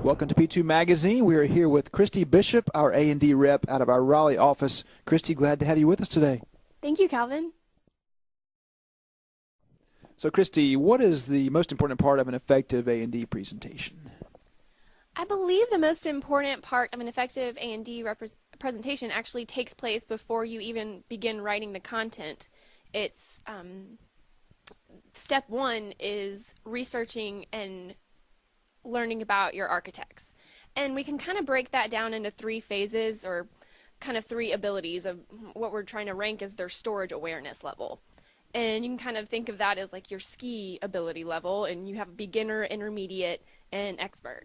Welcome to P2 Magazine. We are here with Christy Bishop, our A&D rep out of our Raleigh office. Christy, glad to have you with us today. Thank you, Calvin. So, Christy, what is the most important part of an effective A&D presentation? I believe the most important part of an effective A&D presentation actually takes place before you even begin writing the content. It's step one is researching and learning about your architects. And we can kind of break that down into three phases, or kind of three abilities of what we're trying to rank as their storage awareness level. And you can kind of think of that as like your ski ability level, and you have beginner, intermediate, and expert.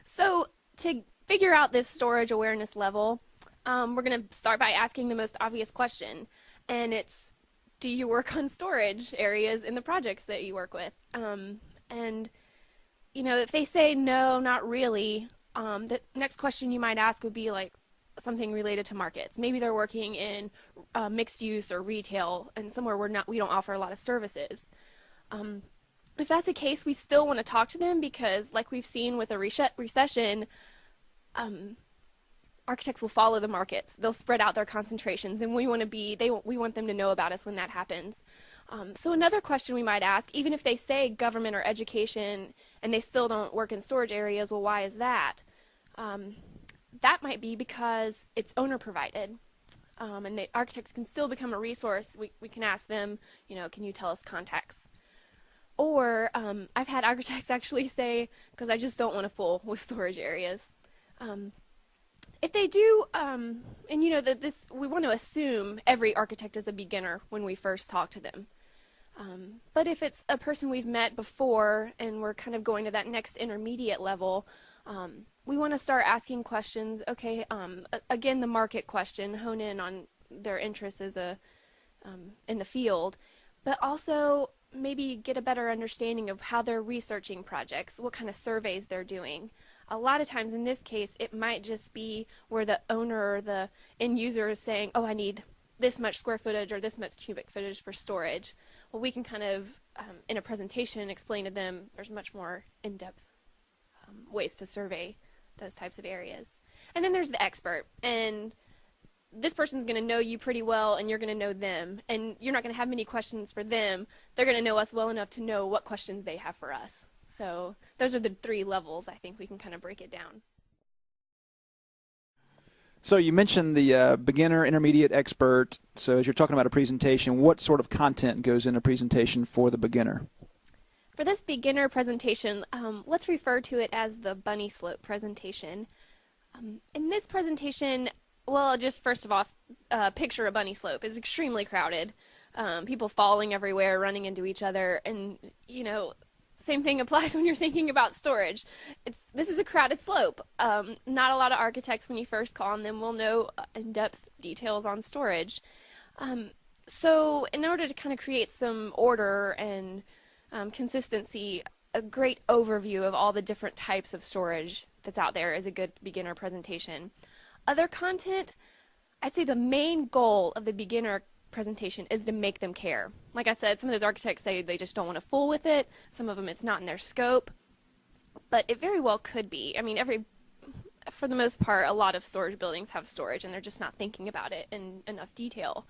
So to figure out this storage awareness level, we're going to start by asking the most obvious question, and it's, do you work on storage areas in the projects that you work with? And you know, if they say no, not really, the next question you might ask would be like something related to markets. Maybe they're working in mixed use or retail, and somewhere we don't offer a lot of services. If that's the case, we still want to talk to them because, like we've seen with a recession, architects will follow the markets. They'll spread out their concentrations, and we want them to know about us when that happens. So another question we might ask, even if they say government or education and they still don't work in storage areas, well, why is that? That might be because it's owner provided. And the architects can still become a resource. We can ask them, you know, can you tell us contacts? Or I've had architects actually say, because I just don't want to fool with storage areas. If they do, and you know that we want to assume every architect is a beginner when we first talk to them. But if it's a person we've met before and we're kind of going to that next intermediate level, we want to start asking questions. Okay, again, the market question, hone in on their interests as in the field, but also maybe get a better understanding of how they're researching projects, what kind of surveys they're doing. A lot of times in this case, it might just be where the owner or the end user is saying, oh, I need this much square footage or this much cubic footage for storage. Well, we can kind of, in a presentation, explain to them there's much more in-depth ways to survey those types of areas. And then there's the expert. And this person's going to know you pretty well, and you're going to know them. And you're not going to have many questions for them. They're going to know us well enough to know what questions they have for us. So those are the three levels. I think we can kind of break it down. So you mentioned the beginner, intermediate, expert. So as you're talking about a presentation, what sort of content goes in a presentation for the beginner? For this beginner presentation, let's refer to it as the bunny slope presentation. In this presentation, well, just first of all, picture a bunny slope. It's extremely crowded. People falling everywhere, running into each other, and, you know, same thing applies when you're thinking about storage. This is a crowded slope. Not a lot of architects, when you first call on them, will know in-depth details on storage. So in order to kind of create some order and consistency, a great overview of all the different types of storage that's out there is a good beginner presentation. Other content, I'd say the main goal of the beginner presentation is to make them care. Like I said, some of those architects say they just don't want to fool with it. Some of them it's not in their scope, but it very well could be. I mean, for the most part, a lot of storage buildings have storage and they're just not thinking about it in enough detail.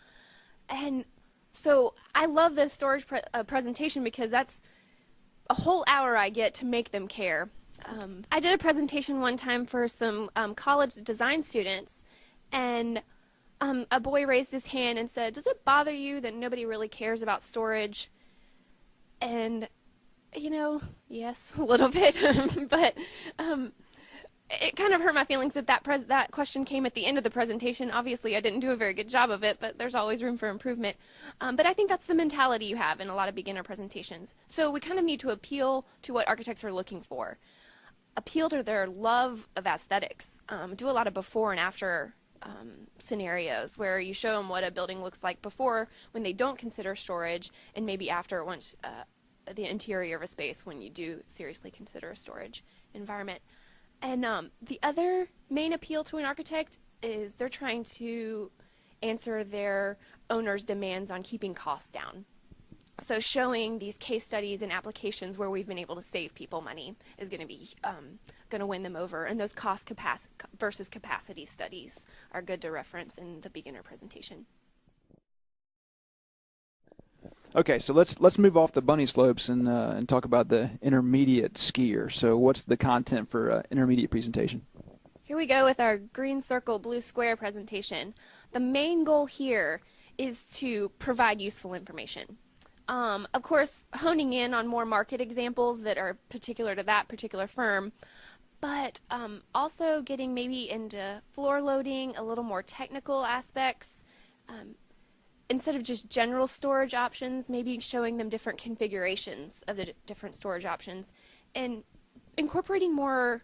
And so I love this storage presentation because that's a whole hour I get to make them care. I did a presentation one time for some college design students, and a boy raised his hand and said, does it bother you that nobody really cares about storage? And, you know, yes, a little bit, but it kind of hurt my feelings that that question came at the end of the presentation. Obviously, I didn't do a very good job of it, but there's always room for improvement. But I think that's the mentality you have in a lot of beginner presentations. So we kind of need to appeal to what architects are looking for. Appeal to their love of aesthetics. Do a lot of before and after scenarios where you show them what a building looks like before when they don't consider storage, and maybe after once the interior of a space when you do seriously consider a storage environment. And the other main appeal to an architect is they're trying to answer their owner's demands on keeping costs down. So showing these case studies and applications where we've been able to save people money is going to be going to win them over. And those cost versus capacity studies are good to reference in the beginner presentation. Okay, so let's move off the bunny slopes and talk about the intermediate skier. So what's the content for intermediate presentation? Here we go with our green circle, blue square presentation. The main goal here is to provide useful information. Of course, honing in on more market examples that are particular to that particular firm, but also getting maybe into floor loading, a little more technical aspects. Instead of just general storage options, maybe showing them different configurations of the different storage options, and incorporating more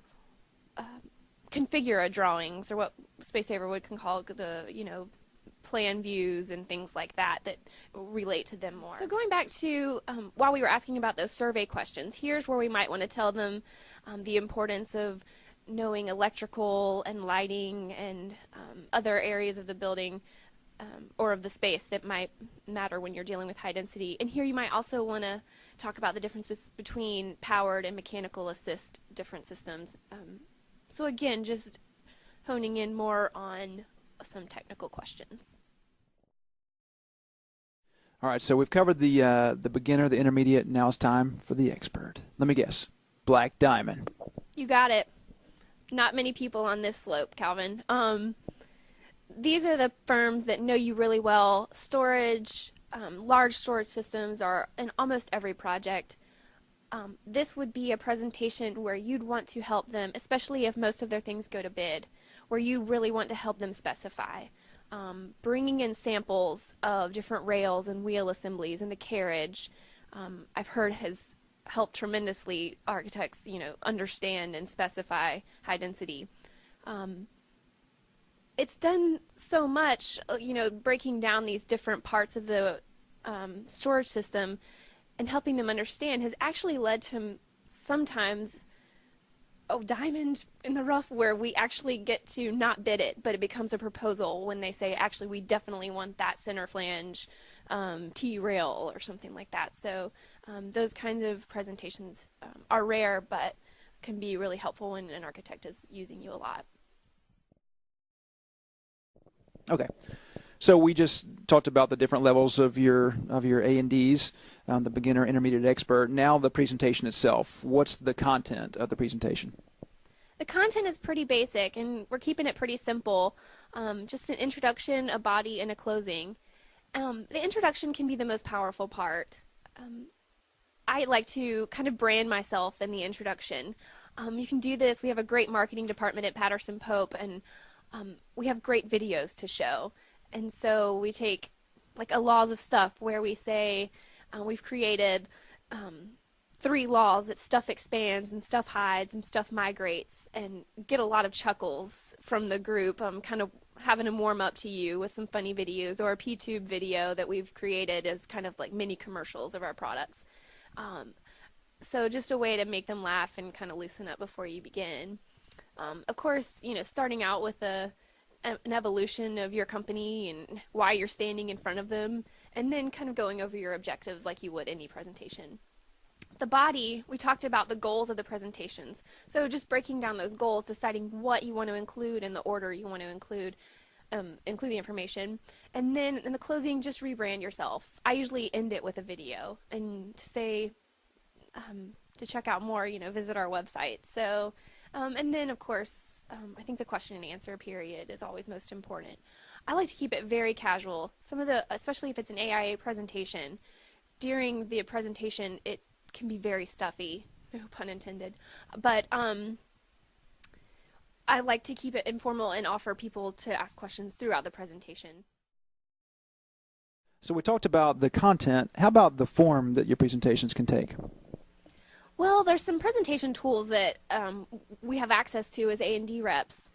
configura drawings, or what Space Saver would call the, plan views and things like that that relate to them more. So going back to while we were asking about those survey questions, here's where we might want to tell them the importance of knowing electrical and lighting and other areas of the building or of the space that might matter when you're dealing with high density. And here you might also want to talk about the differences between powered and mechanical assist different systems. So again, just honing in more on some technical questions. All right, so we've covered the beginner, the intermediate. Now it's time for the expert. Let me guess, Black Diamond. You got it. Not many people on this slope, Calvin. These are the firms that know you really well. Storage, large storage systems are in almost every project. This would be a presentation where you'd want to help them, especially if most of their things go to bid, where you really want to help them specify. Bringing in samples of different rails and wheel assemblies and the carriage, I've heard has helped tremendously architects, understand and specify high density. It's done so much, breaking down these different parts of the storage system and helping them understand has actually led to sometimes a diamond in the rough where we actually get to not bid it, but it becomes a proposal when they say, actually, we definitely want that center flange T-rail or something like that. So those kinds of presentations are rare, but can be really helpful when an architect is using you a lot. Okay. So we just talked about the different levels of your A&Ds, the beginner, intermediate, expert. Now the presentation itself. What's the content of the presentation? The content is pretty basic, and we're keeping it pretty simple. Just an introduction, a body, and a closing. The introduction can be the most powerful part. I like to kind of brand myself in the introduction. You can do this. We have a great marketing department at Patterson Pope, and we have great videos to show. And so we take like a laws of stuff where we say we've created 3 laws that stuff expands and stuff hides and stuff migrates, and get a lot of chuckles from the group, kind of having them warm up to you with some funny videos, or a P-tube video that we've created as kind of like mini commercials of our products. So just a way to make them laugh and kind of loosen up before you begin. Of course, starting out with an evolution of your company and why you're standing in front of them, and then kind of going over your objectives like you would any presentation. The body, we talked about the goals of the presentations. So just breaking down those goals, deciding what you want to include in the order you want to include the information. And then in the closing, just rebrand yourself. I usually end it with a video and to say to check out more, visit our website. So, and then of course, I think the question and answer period is always most important. I like to keep it very casual. Especially if it's an AIA presentation, during the presentation it can be very stuffy, no pun intended, but I like to keep it informal and offer people to ask questions throughout the presentation. So we talked about the content. How about the form that your presentations can take? Well, there's some presentation tools that we have access to as A&D reps.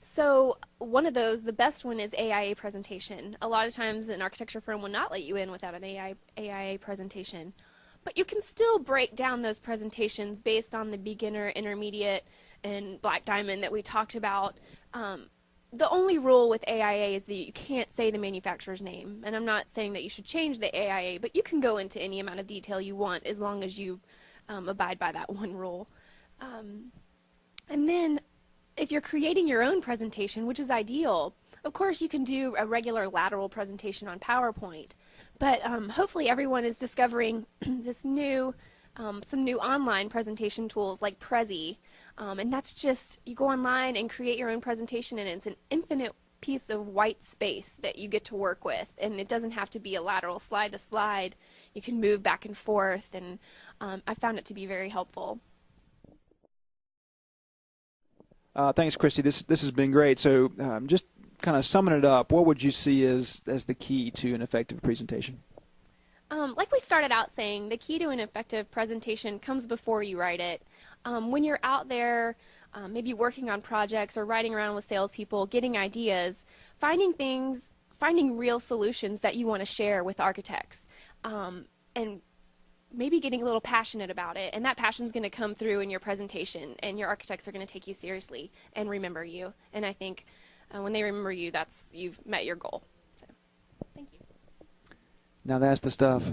So one of those, the best one, is AIA presentation. A lot of times an architecture firm will not let you in without an AIA presentation. But you can still break down those presentations based on the beginner, intermediate, and Black Diamond that we talked about. the only rule with AIA is that you can't say the manufacturer's name. And I'm not saying that you should change the AIA, but you can go into any amount of detail you want as long as you abide by that one rule. And then if you're creating your own presentation, which is ideal, of course you can do a regular lateral presentation on PowerPoint. But hopefully everyone is discovering this new some new online presentation tools like Prezi, and that's just, you go online and create your own presentation, and it's an infinite piece of white space that you get to work with, and it doesn't have to be a lateral slide to slide. You can move back and forth, and I found it to be very helpful. Thanks, Christy. This has been great. So just kind of summing it up, what would you see as the key to an effective presentation? Like we started out saying, the key to an effective presentation comes before you write it. When you're out there, maybe working on projects or riding around with salespeople, getting ideas, finding real solutions that you want to share with architects, and maybe getting a little passionate about it, and that passion is going to come through in your presentation, and your architects are going to take you seriously and remember you. And I think when they remember you, you've met your goal. So, thank you. Now that's the stuff.